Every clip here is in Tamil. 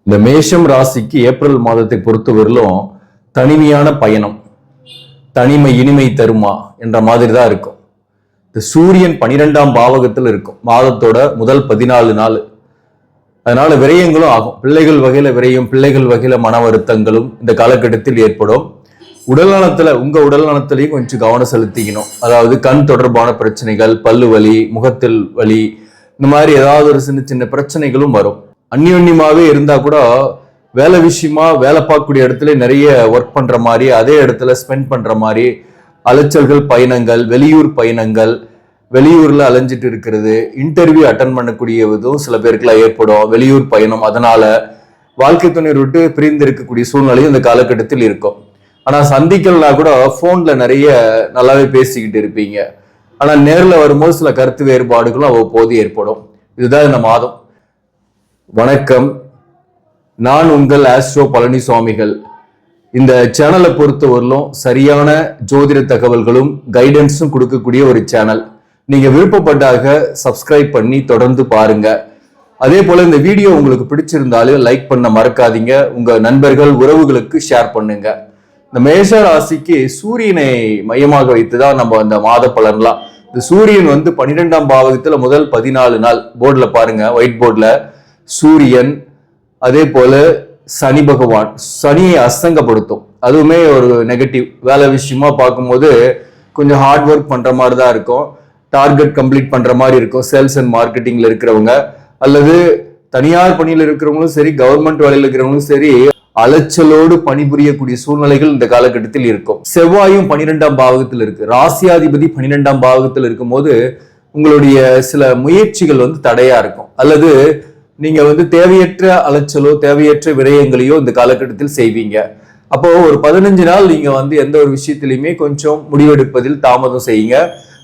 இந்த மேஷம் ராசிக்கு ஏப்ரல் மாதத்தை பொறுத்தவரையிலும் தனிமையான பயணம், தனிமை இனிமை தருமா என்ற மாதிரி தான் இருக்கும். இந்த சூரியன் 12ஆம் பாவகத்தில் இருக்கும் மாதத்தோட முதல் 14 நாள். அதனால விரயங்களும் ஆகும். பிள்ளைகள் வகையில விரயம், பிள்ளைகள் வகையில மன வருத்தங்களும் இந்த காலகட்டத்தில் ஏற்படும். உடல் நலத்துல உங்க உடல் நலத்திலையும் கொஞ்சம் கவனம் செலுத்திக்கணும். அதாவது கண் தொடர்பான பிரச்சனைகள், பல்லு வலி, முகத்தில் வலி, இந்த மாதிரி ஏதாவது ஒரு சின்ன சின்ன பிரச்சனைகளும் வரும். அந்யோன்யமாவே இருந்தா கூட வேலை விஷயமா வேலை பார்க்கக்கூடிய இடத்துல நிறைய ஒர்க் பண்ற மாதிரி, அதே இடத்துல ஸ்பெண்ட் பண்ற மாதிரி அலைச்சல்கள், பயணங்கள், வெளியூர் பயணங்கள், வெளியூர்ல அலைஞ்சிட்டு இருக்கிறது, இன்டர்வியூ அட்டன் பண்ணக்கூடியதும் சில பேருக்குலாம் ஏற்படும். வெளியூர் பயணம், அதனால வாழ்க்கை துணையை விட்டு பிரிந்து இருக்கக்கூடிய சூழ்நிலையும் இந்த காலகட்டத்தில் இருக்கும். ஆனா சந்திக்கலனா கூட போன்ல நிறைய நல்லாவே பேசிக்கிட்டு இருப்பீங்க. ஆனா நேர்ல வரும்போது சில கருத்து வேறுபாடுகளும் அவ்வப்போது ஏற்படும். இதுதான் இந்த மாதம். வணக்கம், நான் உங்கள் ஆஸ்ட்ரோ பழனிசாமிகள். இந்த சேனலை பொறுத்தவரையிலும் சரியான ஜோதிட தகவல்களும் கைடன்ஸும் கொடுக்கக்கூடிய ஒரு சேனல். நீங்க விருப்பப்பட்டாக சப்ஸ்கிரைப் பண்ணி தொடர்ந்து பாருங்க. அதே போல இந்த வீடியோ உங்களுக்கு பிடிச்சிருந்தாலும் லைக் பண்ண மறக்காதீங்க. உங்க நண்பர்கள், உறவுகளுக்கு ஷேர் பண்ணுங்க. இந்த மேஷ ராசிக்கு சூரியனை மையமாக வைத்துதான் நம்ம இந்த மாத பலன்லாம். இந்த சூரியன் 12ஆம் பாவகத்துல முதல் 14 நாள் போர்டுல பாருங்க, ஒயிட் போர்டுல சூரியன், அதே போல சனி பகவான். சனியை அஸ்தங்கப்படுத்தும். அதுவுமே ஒரு நெகட்டிவ். வேலை விஷயமா பார்க்கும்போது கொஞ்சம் ஹார்ட் ஒர்க் பண்ற மாதிரி தான் இருக்கும். டார்கெட் கம்ப்ளீட் பண்ற மாதிரி இருக்கும். சேல்ஸ் அண்ட் மார்க்கெட்டிங்ல இருக்கிறவங்க, அல்லது தனியார் பணியில் இருக்கிறவங்களும் சரி, கவர்மெண்ட் வேலையில் இருக்கிறவங்களும் சரி, அலைச்சலோடு பணிபுரியக்கூடிய சூழ்நிலைகள் இந்த காலகட்டத்தில் இருக்கும். செவ்வாயும் 12ஆம் பாவகத்தில் இருக்கு. ராசியாதிபதி 12ஆம் பாவகத்தில் இருக்கும் போது உங்களுடைய சில முயற்சிகள் தடையா இருக்கும். அல்லது நீங்க தேவையற்ற அலைச்சலோ தேவையற்ற விரயங்களையோ இந்த காலகட்டத்தில் செய்வீங்க. அப்போ ஒரு 15 நாள் நீங்க எந்த ஒரு விஷயத்திலையுமே கொஞ்சம் முடிவெடுப்பதில் தாமதம் செய்யுங்க.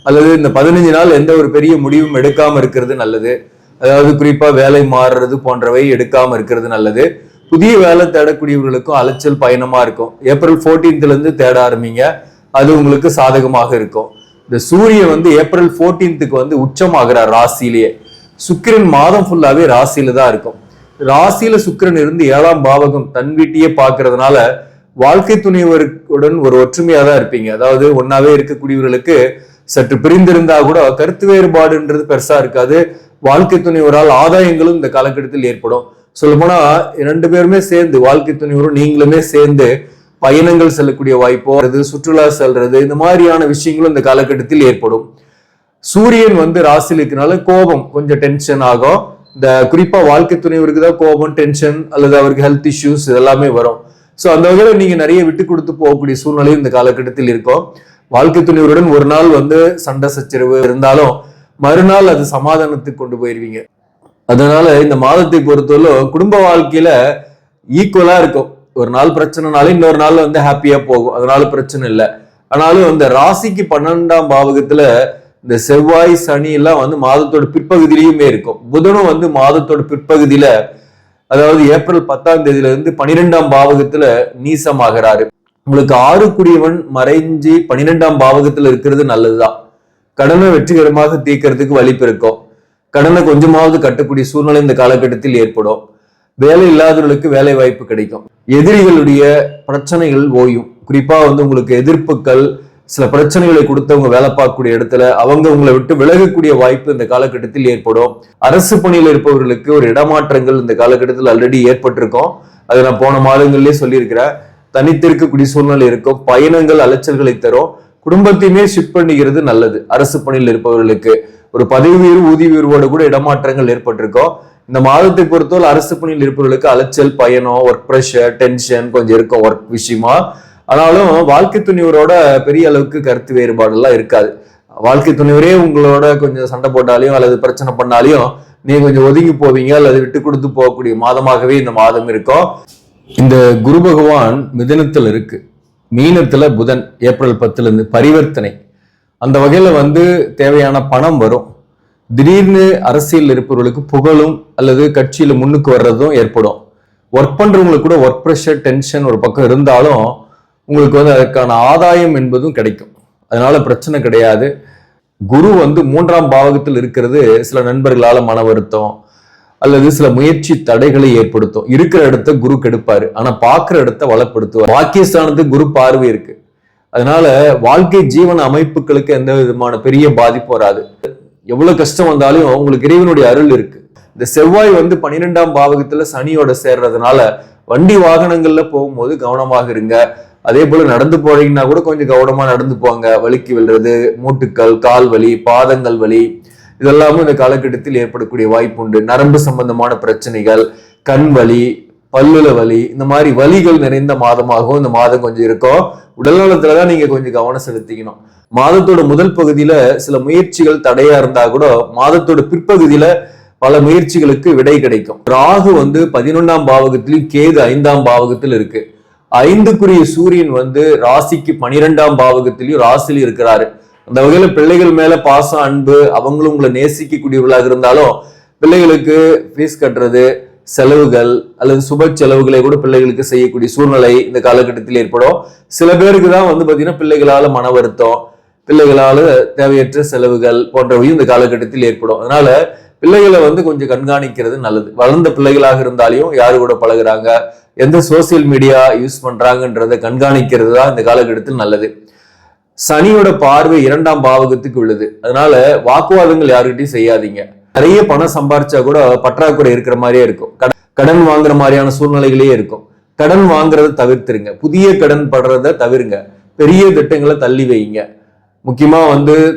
அல்லது இந்த 15 நாள் எந்த ஒரு பெரிய முடிவும் எடுக்காம இருக்கிறது நல்லது. அதாவது குறிப்பா வேலை மாறுறது போன்றவை எடுக்காம இருக்கிறது நல்லது. புதிய வேலை தேடக்கூடியவர்களுக்கும் அலைச்சல் பயணமா இருக்கும். ஏப்ரல் 14th இருந்து தேட ஆரம்பிங்க. அது உங்களுக்கு சாதகமாக இருக்கும். இந்த சூரியன் ஏப்ரல் 14th உச்சமாகிறார் ராசியிலேயே. சுக்கிரன் மாதம் ஃபுல்லாவே ராசியில தான் இருக்கும். ராசியில சுக்கிரன் இருந்து 7ஆம் பாவகம் தன் வீட்டையே பார்க்கறதுனால வாழ்க்கை துணைவருடன் ஒரு ஒற்றுமையா தான் இருப்பீங்க. அதாவது ஒன்னாவே இருக்கக்கூடியவர்களுக்கு சற்று பிரிந்திருந்தா கூட கருத்து வேறுபாடுன்றது பெருசா இருக்காது. வாழ்க்கை துணைவரால் ஆதாயங்களும் இந்த காலகட்டத்தில் ஏற்படும். சொல்ல போனா 2 பேருமே சேர்ந்து, வாழ்க்கை துணைவரும் நீங்களுமே சேர்ந்து பயணங்கள் செல்லக்கூடிய வாய்ப்போ, சுற்றுலா செல்றது, இந்த மாதிரியான விஷயங்களும் இந்த காலகட்டத்தில் ஏற்படும். சூரியன் ராசியில் இருக்கனால கோபம் கொஞ்சம் டென்ஷன் ஆகும். இந்த குறிப்பா வாழ்க்கை துணைவருக்கு தான் கோபம், டென்ஷன், அல்லது அவருக்கு ஹெல்த் இஷ்யூஸ் இதெல்லாமே வரும். ஸோ அந்த வகையில நீங்க நிறைய விட்டு கொடுத்து போகக்கூடிய சூழ்நிலையும் இந்த காலகட்டத்தில் இருக்கும். வாழ்க்கை துணைவருடன் ஒரு நாள் சண்டை சச்சரவு இருந்தாலும் மறுநாள் அது சமாதானத்துக்கு கொண்டு போயிருவீங்க. அதனால இந்த மாதத்தை பொறுத்தவரை குடும்ப வாழ்க்கையில ஈக்குவலா இருக்கும். ஒரு நாள் பிரச்சனைனாலும் இன்னொரு நாள் ஹாப்பியா போகும். அதனால பிரச்சனை இல்லை. ஆனாலும் இந்த ராசிக்கு 12ஆம் பாவகத்துல இந்த செவ்வாய், சனி எல்லாம் மாதத்தோட பிற்பகுதியிலுமே இருக்கும். புதனும் மாதத்தோட பிற்பகுதியில, அதாவது ஏப்ரல் 10ஆம் தேதியில இருந்து 12ஆம் பாவகத்துல நீசமாகிறாரு. உங்களுக்கு 6 மறைஞ்சு 12ஆம் பாவகத்துல இருக்கிறது நல்லதுதான். கடனை வெற்றிகரமாக தீர்க்கறதுக்கு வழி பிறக்கும். கடனை கொஞ்சமாவது கட்டக்கூடிய சூழ்நிலை இந்த காலகட்டத்தில் ஏற்படும். வேலை இல்லாதவர்களுக்கு வேலை வாய்ப்பு கிடைக்கும். எதிரிகளுடைய பிரச்சனைகள் ஓயும். குறிப்பா உங்களுக்கு எதிர்ப்புகள், சில பிரச்சனைகளை கொடுத்தவங்க வேலை பார்க்கக்கூடிய இடத்துல அவங்க உங்களை விட்டு விலகக்கூடிய வாய்ப்பு இந்த காலகட்டத்தில் ஏற்படும். அரசு பணியில் இருப்பவர்களுக்கு ஒரு இடமாற்றங்கள் இந்த காலகட்டத்தில் ஆல்ரெடி ஏற்பட்டிருக்கும். அதை நான் போன மாதங்கள்லயே சொல்லியிருக்கிறேன். தனித்திருக்கக்கூடிய சூழ்நிலை இருக்கும். பயணங்கள் அலைச்சல்களை தரும். குடும்பத்தையுமே ஷிஃப்ட் பண்ணிக்கிறது நல்லது. அரசு பணியில் இருப்பவர்களுக்கு ஒரு பதவி உயர்வு, ஊதிய உயர்வோடு கூட இடமாற்றங்கள் ஏற்பட்டிருக்கும். இந்த மாதத்தை பொறுத்தவரை அரசு பணியில் இருப்பவர்களுக்கு அலைச்சல், பயணம், ஒர்க் ப்ரெஷர், டென்ஷன் கொஞ்சம் இருக்கும் ஒர்க் விஷயமா. ஆனாலும் வாழ்க்கை துணைவரோட பெரிய அளவுக்கு கருத்து வேறுபாடு எல்லாம் இருக்காது. வாழ்க்கை துணைவரே உங்களோட கொஞ்சம் சண்டை போட்டாலையும் அல்லது பிரச்சனை பண்ணாலையும் நீங்க கொஞ்சம் ஒதுங்கி போவீங்க, அல்லது விட்டு கொடுத்து போகக்கூடிய மாதமாகவே இந்த மாதம் இருக்கும். இந்த குரு பகவான் மிதுனத்துல இருக்கு, மீனத்துல புதன் ஏப்ரல் 10ல இருந்து பரிவர்த்தனை. அந்த வகையில தேவையான பணம் வரும். திடீர்னு அரசியல் இருப்பவர்களுக்கு புகழும் அல்லது கட்சியில முன்னுக்கு வர்றதும் ஏற்படும். ஒர்க் பண்றவங்களுக்கு கூட ஒர்க் ப்ரெஷர், டென்ஷன் ஒரு பக்கம் இருந்தாலும் உங்களுக்கு அதற்கான ஆதாயம் என்பதும் கிடைக்கும். அதனால பிரச்சனை கிடையாது. குரு 3ஆம் பாவகத்தில் இருக்கிறது சில நண்பர்களால மன வருத்தம், அல்லது சில முயற்சி தடைகளை ஏற்படுத்தும். இருக்கிற இடத்த குரு கெடுப்பாரு, ஆனா பாக்குற இடத்த வளப்படுத்துவார். பாக்கியஸ்தானத்துக்கு குரு பார்வை இருக்கு. அதனால வாழ்க்கை ஜீவன அமைப்புகளுக்கு எந்த விதமான பெரிய பாதிப்பு வராது. எவ்வளவு கஷ்டம் வந்தாலும் உங்களுக்கு இறைவனுடைய அருள் இருக்கு. இந்த செவ்வாய் 12ஆம் பாவகத்துல சனியோட சேர்றதுனால வண்டி வாகனங்கள்ல போகும்போது கவனமாக இருங்க. அதே போல நடந்து போறீங்கன்னா கூட கொஞ்சம் கவனமா நடந்து போங்க. வலிக்கு விழுறது, மூட்டுக்கள், கால் வலி, பாதங்கள் வலி, இதெல்லாமும் இந்த காலகட்டத்தில் ஏற்படக்கூடிய வாய்ப்பு உண்டு. நரம்பு சம்பந்தமான பிரச்சனைகள், கண் வலி, பல்லுல வலி, இந்த மாதிரி வலிகள் நிறைந்த மாதமாகவும் இந்த மாதம் கொஞ்சம் இருக்கும். உடல்நலத்துலதான் நீங்க கொஞ்சம் கவனம் செலுத்திக்கணும். மாதத்தோட முதல் பகுதியில சில முயற்சிகள் தடையா இருந்தா கூட மாதத்தோட பிற்பகுதியில பல முயற்சிகளுக்கு விடை கிடைக்கும். ராகு 11ஆம் பாவகத்திலும் கேது 5ஆம் பாவகத்தில் இருக்கு. 5க்குரிய சூரியன் ராசிக்கு 12ஆம் பாவகத்திலையும் ராசியில இருக்கிறாரு. அந்த வகையில பிள்ளைகள் மேல பாசம், அன்பு, அவங்களும் உங்களை நேசிக்கக்கூடியவர்களாக இருந்தாலும் பிள்ளைகளுக்கு ஃபீஸ் கட்டுறது, செலவுகள் அல்லது சுப செலவுகளை கூட பிள்ளைகளுக்கு செய்யக்கூடிய சூழ்நிலை இந்த காலகட்டத்தில் ஏற்படும். சில பேருக்கு தான் பாத்தீங்கன்னா பிள்ளைகளால மன வருத்தம், பிள்ளைகளால தேவையற்ற செலவுகள் போன்றவையும் இந்த காலகட்டத்தில் ஏற்படும். அதனால பிள்ளைகளை கொஞ்சம் கண்காணிக்கிறது நல்லது. வளர்ந்த பிள்ளைகளாக இருந்தாலையும் யாரு கூட பழகுறாங்க, எந்த சோசியல் மீடியா யூஸ் பண்றாங்கன்றதை கண்காணிக்கிறது தான் இந்த காலகட்டத்தில் நல்லது. சனியோட பார்வை 2ஆம் பாவகத்துக்கு உள்ளது. அதனால வாக்குவாதங்கள் யாருக்கிட்டையும் செய்யாதீங்க. நிறைய பணம் சம்பாரிச்சா கூட பற்றாக்குறை இருக்கிற மாதிரியே இருக்கும். கடன் வாங்குற மாதிரியான சூழ்நிலைகளே இருக்கும். கடன் வாங்குறத தவிர்த்துருங்க. புதிய கடன் படுறத தவிருங்க. பெரிய திட்டங்களை தள்ளி வைங்க. முக்கியமா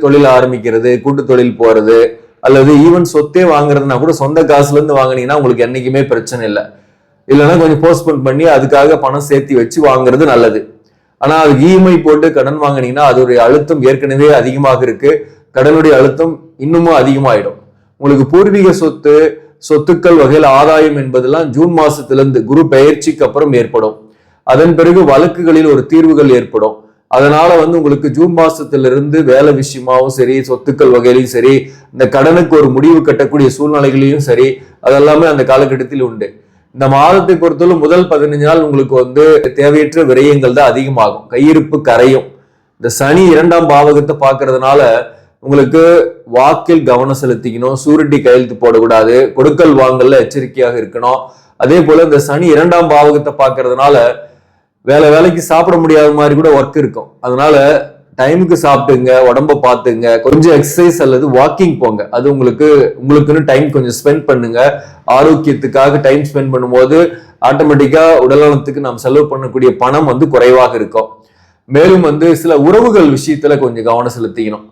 தொழில் ஆரம்பிக்கிறது, கூட்டு தொழில் போறது, அல்லது ஈவன் சொத்தே வாங்குறதுனா கூட சொந்த காசுல இருந்து வாங்கினீங்கன்னா உங்களுக்கு என்னைக்குமே பிரச்சனை இல்லை. இல்லைன்னா கொஞ்சம் போஸ்ட்போன் பண்ணி அதுக்காக பணம் சேர்த்தி வச்சு வாங்குறது நல்லது. ஆனா அதுக்கு இஎம்ஐ போட்டு கடன் வாங்கினீங்கன்னா அதோடைய அழுத்தம் ஏற்கனவே அதிகமாக இருக்கு. கடனுடைய அழுத்தம் இன்னமும் அதிகமாயிடும். உங்களுக்கு பூர்வீக சொத்துக்கள் வகையில் ஆதாயம் என்பதெல்லாம் ஜூன் மாசத்திலிருந்து குரு பெயர்ச்சிக்கு அப்புறம் ஏற்படும். அதன் பிறகு வழக்குகளில் ஒரு தீர்வுகள் ஏற்படும். அதனால உங்களுக்கு ஜூன் மாசத்திலிருந்து வேலை விஷயமாவும் சரி, சொத்துக்கள் வகையிலையும் சரி, இந்த கடனுக்கு ஒரு முடிவு கட்டக்கூடிய சூழ்நிலைகளையும் சரி, அதெல்லாமே அந்த காலகட்டத்தில் உண்டு. இந்த மாதத்தை பொறுத்தவரை முதல் 15 நாள் உங்களுக்கு தேவையற்ற விரயங்கள் தான் அதிகமாகும். கையிருப்பு கரையும். இந்த சனி 2ஆம் பாவகத்தை பாக்குறதுனால உங்களுக்கு வாக்கில் கவனம் செலுத்திக்கணும். சூரிட்டி கையெழுத்து போடக்கூடாது. கொடுக்கல் வாங்கல்ல எச்சரிக்கையாக இருக்கணும். அதே போல இந்த சனி 2ஆம் பாவகத்தை பாக்குறதுனால வேலைக்கு சாப்பிட முடியாத மாதிரி கூட ஒர்க் இருக்கும். அதனால டைமுக்கு சாப்பிட்டுங்க, உடம்ப பார்த்துங்க, கொஞ்சம் எக்ஸசைஸ் அல்லது வாக்கிங் போங்க. அது உங்களுக்குன்னு டைம் கொஞ்சம் ஸ்பெண்ட் பண்ணுங்க. ஆரோக்கியத்துக்காக டைம் ஸ்பெண்ட் பண்ணும்போது ஆட்டோமேட்டிக்கா உடல்நலத்துக்கு நாம் செலவு பண்ணக்கூடிய பணம் குறைவாக இருக்கும். மேலும் சில உறவுகள் விஷயத்துல கொஞ்சம் கவனம் செலுத்திக்கணும்.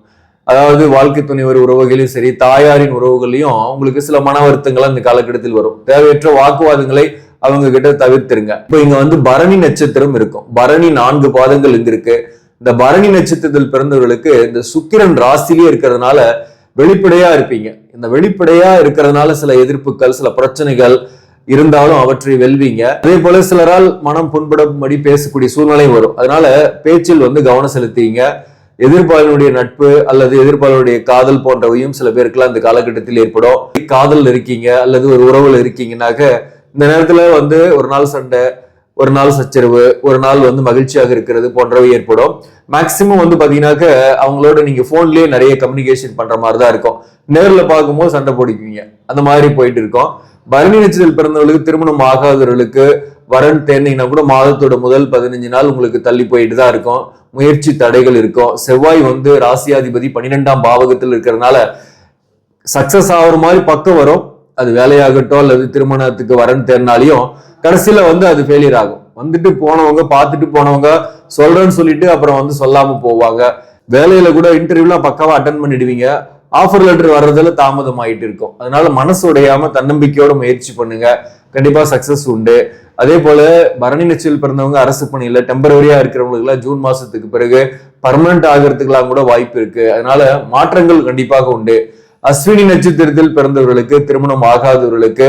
அதாவது வாழ்க்கை துணைவர் உறவுகளையும் சரி, தாயாரின் உறவுகளையும் உங்களுக்கு சில மன வருத்தங்கள் அந்த காலகட்டத்தில் வரும். தேவையற்ற வாக்குவாதங்களை அவங்க கிட்ட தவிர்த்துருங்க. இப்போ இங்க பரணி நட்சத்திரம் இருக்கும். பரணி 4 பாதங்கள் இங்க இருக்கு. இந்த பரணி நட்சத்திரத்தில் பிறந்தவர்களுக்கு இந்த சுக்கிரன் ராசிலேயே இருக்கிறதுனால வெளிப்படையா இருப்பீங்க. இந்த வெளிப்படையா இருக்கிறதுனால சில எதிர்ப்புகள், சில பிரச்சனைகள் இருந்தாலும் அவற்றை வெல்வீங்க. அதே போல சிலரால் மனம் புண்படும்படி பேசக்கூடிய சூழ்நிலை வரும். அதனால பேச்சில் கவனம் செலுத்தீங்க. எதிர்ப்பாளனுடைய நட்பு அல்லது எதிர்ப்பாளனுடைய காதல் போன்றவையும் சில பேருக்குலாம் இந்த காலகட்டத்தில் ஏற்படும். காதல் இருக்கீங்க அல்லது ஒரு உறவுல இருக்கீங்கன்னாக்க இந்த நேரத்துல ஒரு நாள் சண்டை, ஒரு நாள் சச்சரவு, ஒரு நாள் மகிழ்ச்சியாக இருக்கிறது போன்றவை ஏற்படும். மேக்சிமம் பாத்தீங்கன்னாக்க அவங்களோட நீங்க போன்லயே நிறைய கம்யூனிகேஷன் பண்ற மாதிரி தான் இருக்கும். நேர்ல பார்க்கும்போது சண்டை போடிக்குவீங்க. அந்த மாதிரி போயிட்டு இருக்கோம். பரணி நட்சத்திரத்தில் பிறந்தவர்களுக்கு, திருமணம் ஆகாதவர்களுக்கு வரன் தேர்ந்தீங்கன்னா கூட மாதத்தோட முதல் 15 நாள் உங்களுக்கு தள்ளி போயிட்டு தான் இருக்கும். முயற்சி தடைகள் இருக்கும். செவ்வாய் ராசியாதிபதி 12ஆம் பாவகத்தில் இருக்கிறதுனால சக்சஸ் ஆகுற மாதிரி பக்கம் வரும். அது வேலையாகட்டும் அல்லது திருமணத்துக்கு வரன் தேர்னாலையும் கடைசியில அது ஃபெயிலியர் ஆகும். போனவங்க, பார்த்துட்டு போனவங்க சொல்றேன்னு சொல்லிட்டு அப்புறம் சொல்லாம போவாங்க. வேலையில கூட இன்டர்வியூலாம் பக்காவா அட்டன் பண்ணிடுவீங்க. ஆஃபர் லெட்டர் வர்றதுல தாமதம் ஆயிட்டு இருக்கும். அதனால மனசு உடையாம தன்னம்பிக்கையோட முயற்சி பண்ணுங்க. கண்டிப்பா சக்சஸ் உண்டு. அதே போல பரணி நட்சத்திரத்தில் பிறந்தவங்க அரசு பணியில டெம்பரவரியா இருக்கிறவங்களுக்கு எல்லாம் ஜூன் மாசத்துக்கு பிறகு பர்மனன்ட் ஆகிறதுக்கெல்லாம் கூட வாய்ப்பு இருக்கு. அதனால மாற்றங்கள் கண்டிப்பாக உண்டு. அஸ்வினி நட்சத்திரத்தில் பிறந்தவர்களுக்கு, திருமணம் ஆகாதவர்களுக்கு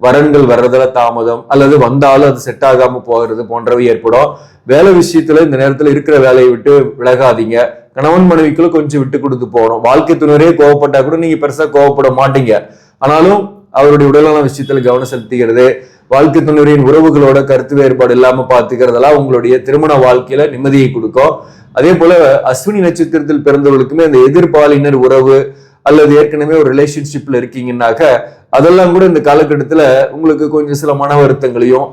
வரன்கள் வர்றதுல தாமதம் அல்லது வந்தாலும் அது செட் ஆகாம போகிறது போன்றவை ஏற்படும். வேலை விஷயத்துல இந்த நேரத்துல இருக்கிற வேலையை விட்டு விலகாதீங்க. கணவன் மனைவிக்குள்ள கொஞ்சம் விட்டு கொடுத்து போகணும். வாழ்க்கை துணரே கோவப்பட்டா கூட நீங்க பெருசா கோவப்பட மாட்டீங்க. ஆனாலும் அவருடைய உடலான விஷயத்துல கவனம் செலுத்திக்கிறது, வாழ்க்கை துணரின் உறவுகளோட கருத்து வேறுபாடு இல்லாம பாத்துக்கிறதெல்லாம் உங்களுடைய திருமண வாழ்க்கையில நிம்மதியை கொடுக்கும். அதே போல அஸ்வினி நட்சத்திரத்தில் பிறந்தவர்களுக்குமே அந்த எதிர்பாலினர் உறவு அல்லது ஏற்கனவே ஒரு ரிலேஷன்ஷிப்ல இருக்கீங்கன்னாக்க அதெல்லாம் கூட இந்த காலகட்டத்துல உங்களுக்கு கொஞ்சம் சில மன வருத்தங்களையும்,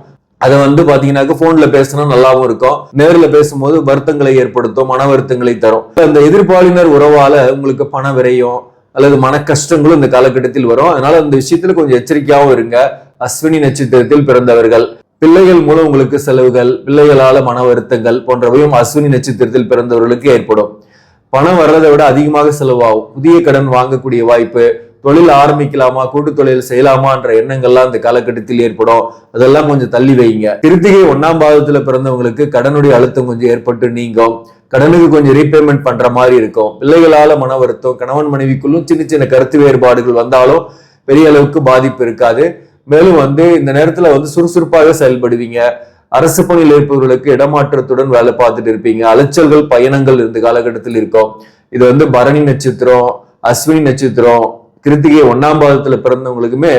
அதை பாத்தீங்கன்னாக்க போன்ல பேசினா நல்லாவும் இருக்கும், நேரில் பேசும்போது வருத்தங்களை ஏற்படுத்தும், மன வருத்தங்களை தரும். அந்த எதிர்பாலினர் உறவால உங்களுக்கு பண விரயம் அல்லது மன கஷ்டங்களும் இந்த காலகட்டத்தில் வரும். அதனால இந்த விஷயத்துல கொஞ்சம் எச்சரிக்கையாகவும் இருங்க. அஸ்வினி நட்சத்திரத்தில் பிறந்தவர்கள், பிள்ளைகள் மூலம் உங்களுக்கு செலவுகள், பிள்ளைகளால மன வருத்தங்கள் போன்றவையும் அஸ்வினி நட்சத்திரத்தில் பிறந்தவர்களுக்கு ஏற்படும். பணம் வர்றதை விட அதிகமாக செலவாகும். புதிய கடன் வாங்கக்கூடிய வாய்ப்பு, தொழில் ஆரம்பிக்கலாமா, கூட்டு தொழில் செய்யலாமான்ற எண்ணங்கள்லாம் இந்த காலகட்டத்தில் ஏற்படும். அதெல்லாம் கொஞ்சம் தள்ளி வைங்க. கிருத்திகை 1ஆம் பாவத்துல பிறந்தவங்களுக்கு கடனுடைய அழுத்தம் கொஞ்சம் ஏற்பட்டு நீங்கும். கடனுக்கு கொஞ்சம் ரீபேமெண்ட் பண்ற மாதிரி இருக்கும். பிள்ளைகளால மன வருத்தம், கணவன் மனைவிக்குள்ளும் சின்ன சின்ன கருத்து வேறுபாடுகள் வந்தாலும் பெரிய அளவுக்கு பாதிப்பு இருக்காது. மேலும் இந்த நேரத்துல சுறுசுறுப்பாக செயல்படுவீங்க. அரசு பணியில் இருப்பவர்களுக்கு இடமாற்றத்துடன் வேலை பார்த்துட்டு இருப்பீங்க. அலைச்சல்கள், பயணங்கள் இந்த காலகட்டத்தில் இருக்கும். இது பரணி நட்சத்திரம், அஸ்வினி நட்சத்திரம், கிருத்திகை 1ஆம் பாவத்துல பிறந்தவங்களுக்குமே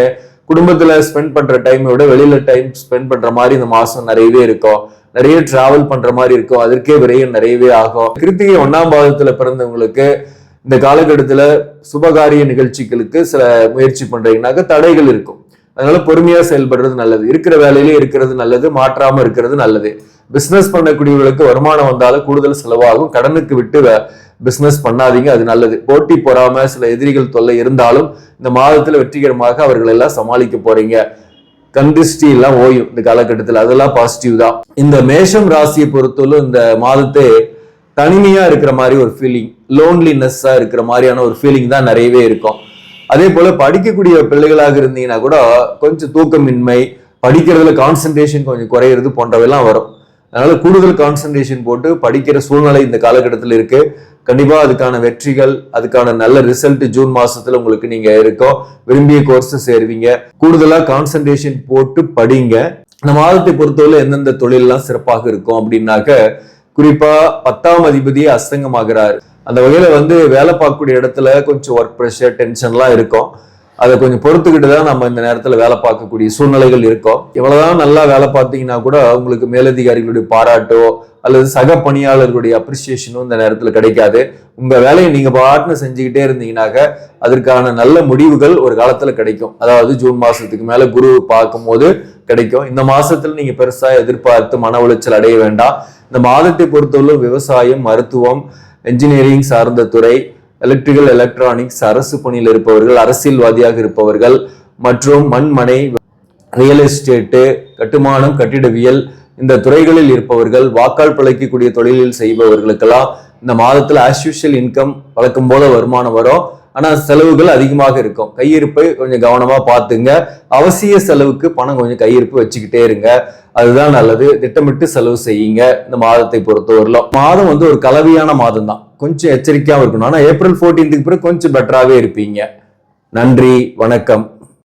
குடும்பத்துல ஸ்பெண்ட் பண்ற டைமை விட வெளியில டைம் ஸ்பெண்ட் பண்ற மாதிரி இந்த மாசம் நிறையவே இருக்கும். நிறைய டிராவல் பண்ற மாதிரி இருக்கும். அதற்கே விரையும் நிறையவே ஆகும். கிருத்திகை 1ஆம் பாவத்துல பிறந்தவங்களுக்கு இந்த காலகட்டத்துல சுபகாரிய நிகழ்ச்சிகளுக்கு சில முயற்சி பண்றீங்கன்னாக்க தடைகள் இருக்கும். அதனால பொறுமையா செயல்படுறது நல்லது. இருக்கிற வேலையிலே இருக்கிறது நல்லது, மாற்றாம இருக்கிறது நல்லது. பிசினஸ் பண்ணக்கூடியவர்களுக்கு வருமானம் வந்தாலும் கூடுதல் செலவாகும். கடனுக்கு விட்டு பிசினஸ் பண்ணாதீங்க, அது நல்லது. போட்டி பொறாம சில எதிரிகள் தொல்லை இருந்தாலும் இந்த மாதத்துல வெற்றிகரமாக அவர்கள் எல்லாம் சமாளிக்க போறீங்க. கந்திஷ்டி எல்லாம் ஓயும் இந்த காலகட்டத்தில், அதெல்லாம் பாசிட்டிவ் தான். இந்த மேஷம் ராசியை பொறுத்தவரை இந்த மாதத்தை தனிமையா இருக்கிற மாதிரி ஒரு ஃபீலிங், லோன்லினஸ்ஸா இருக்கிற மாதிரியான ஒரு ஃபீலிங் தான் நிறையவே இருக்கும். அதே போல படிக்கக்கூடிய பிள்ளைகளாக இருந்தீங்கன்னா கூட கொஞ்சம் தூக்கமின்மை, படிக்கிறதுல கான்சென்ட்ரேஷன் கொஞ்சம் குறையிறது போன்றவையெல்லாம் வரும். அதனால கூடுதல் கான்சென்ட்ரேஷன் போட்டு படிக்கிற சூழ்நிலை இந்த காலகட்டத்தில் இருக்கு. கண்டிப்பா அதுக்கான வெற்றிகள், அதுக்கான நல்ல ரிசல்ட் ஜூன் மாசத்துல உங்களுக்கு நீங்க இருக்கோம். விரும்பிய கோர்ஸ் சேருவீங்க. கூடுதலா கான்சென்ட்ரேஷன் போட்டு படிங்க. இந்த மாதத்தை பொறுத்தவரை எந்தெந்த தொழில் எல்லாம் சிறப்பாக இருக்கும் அப்படின்னாக்க, குறிப்பா 10ஆம் அதிபதி அஸ்தங்கமாகிறார். அந்த வகையில வேலை பார்க்கக்கூடிய இடத்துல கொஞ்சம் ஒர்க் ப்ரெஷர், டென்ஷன்லாம் இருக்கும். அதை கொஞ்சம் பொறுத்துக்கிட்டு தான் நம்ம இந்த நேரத்துல வேலை பார்க்கக்கூடிய சூழ்நிலைகள் இருக்கும். எவ்வளவுதான் நல்லா வேலை பார்த்தீங்கன்னா கூட உங்களுக்கு மேலதிகாரிகளுடைய பாராட்டோ அல்லது சக பணியாளர்களுடைய அப்ரிசியேஷனும் இந்த நேரத்துல கிடைக்காது. உங்க வேலையை நீங்க பாட்டுன்னு செஞ்சுக்கிட்டே இருந்தீங்கன்னாக்க அதற்கான நல்ல முடிவுகள் ஒரு காலத்துல கிடைக்கும். அதாவது ஜூன் மாசத்துக்கு மேல குரு பார்க்கும் போது கிடைக்கும். இந்த மாசத்துல நீங்க பெருசா எதிர்பார்த்து மன உளைச்சல் அடைய வேண்டாம். இந்த மாதத்தை பொறுத்தவரை விவசாயம், மருத்துவம், என்ஜினியரிங் சார்ந்த துறை, எலக்ட்ரிக்கல், எலக்ட்ரானிக்ஸ், அரசு பணியில் இருப்பவர்கள், அரசியல்வாதியாக இருப்பவர்கள் மற்றும் மண்மனை, ரியல் எஸ்டேட்டு, கட்டுமானம், கட்டிடவியல் இந்த துறைகளில் இருப்பவர்கள், வாக்கால் பிழைக்கக்கூடிய தொழிலில் செய்பவர்களுக்கெல்லாம் இந்த மாதத்துல ஆஸ் யூஷுவல் இன்கம் வழக்கம் போல வருமானம் வரும். ஆனா செலவுகள் அதிகமாக இருக்கும். கையிருப்பை கொஞ்சம் கவனமா பார்த்துங்க. அவசிய செலவுக்கு பணம் கொஞ்சம் கையிருப்பு வச்சுக்கிட்டே இருங்க, அதுதான் நல்லது. திட்டமிட்டு செலவு செய்யுங்க. இந்த மாதத்தை பொறுத்தவரையிலும் மாதம் ஒரு கலவையான மாதம் தான், கொஞ்சம் எச்சரிக்கையாகவும் இருக்கணும். ஆனா ஏப்ரல் 14க்கு பிறகு கொஞ்சம் பெட்டராகவே இருப்பீங்க. நன்றி, வணக்கம்.